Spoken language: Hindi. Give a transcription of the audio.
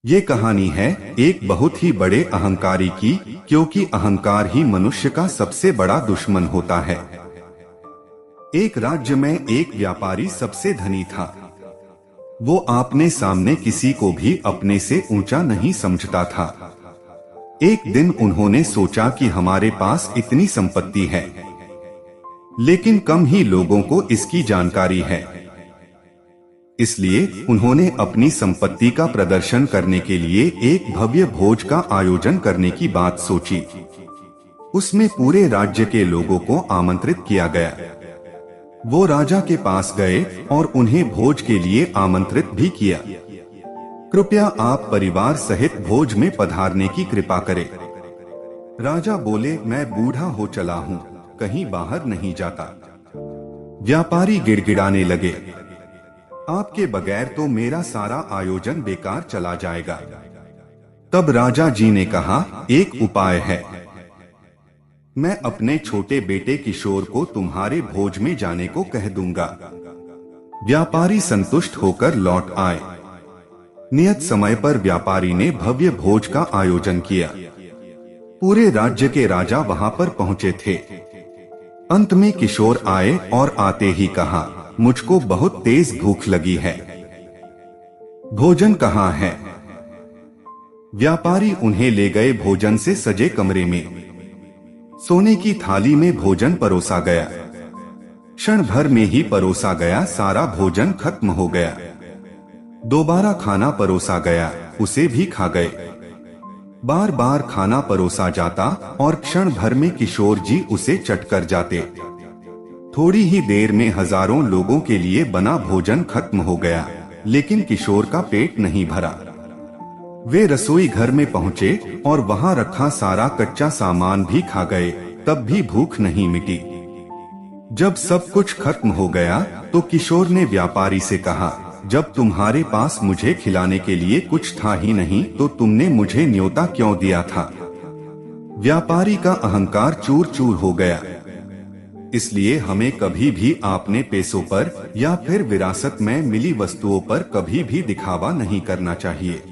ये कहानी है एक बहुत ही बड़े अहंकारी की, क्योंकि अहंकार ही मनुष्य का सबसे बड़ा दुश्मन होता है। एक राज्य में एक व्यापारी सबसे धनी था। वो आपने सामने किसी को भी अपने से ऊंचा नहीं समझता था। एक दिन उन्होंने सोचा कि हमारे पास इतनी संपत्ति है, लेकिन कम ही लोगों को इसकी जानकारी है। इसलिए उन्होंने अपनी संपत्ति का प्रदर्शन करने के लिए एक भव्य भोज का आयोजन करने की बात सोची। उसमें पूरे राज्य के लोगों को आमंत्रित किया गया। वो राजा के पास गए और उन्हें भोज के लिए आमंत्रित भी किया। कृपया आप परिवार सहित भोज में पधारने की कृपा करें। राजा बोले, मैं बूढ़ा हो चला हूँ, कहीं बाहर नहीं जाता। व्यापारी गिड़गिड़ाने लगे, आपके बगैर तो मेरा सारा आयोजन बेकार चला जाएगा। तब राजा जी ने कहा, एक उपाय है। मैं अपने छोटे बेटे किशोर को तुम्हारे भोज में जाने को कह दूंगा। व्यापारी संतुष्ट होकर लौट आए। नियत समय पर व्यापारी ने भव्य भोज का आयोजन किया। पूरे राज्य के राजा वहां पर पहुंचे थे। अंत में किशोर आए और आते ही कहा, मुझको बहुत तेज भूख लगी है, भोजन कहाँ है? व्यापारी उन्हें ले गए भोजन से सजे कमरे में। सोने की थाली में भोजन परोसा गया। क्षण भर में ही परोसा गया सारा भोजन खत्म हो गया। दोबारा खाना परोसा गया, उसे भी खा गए। बार बार खाना परोसा जाता और क्षण भर में किशोर जी उसे चटकर जाते। थोड़ी ही देर में हजारों लोगों के लिए बना भोजन खत्म हो गया, लेकिन किशोर का पेट नहीं भरा। वे रसोई घर में पहुंचे और वहां रखा सारा कच्चा सामान भी खा गए, तब भी भूख नहीं मिटी। जब सब कुछ खत्म हो गया तो किशोर ने व्यापारी से कहा, जब तुम्हारे पास मुझे खिलाने के लिए कुछ था ही नहीं तो तुमने मुझे न्योता क्यों दिया था? व्यापारी का अहंकार चूर चूर हो गया। इसलिए हमें कभी भी अपने पैसों पर या फिर विरासत में मिली वस्तुओं पर कभी भी दिखावा नहीं करना चाहिए।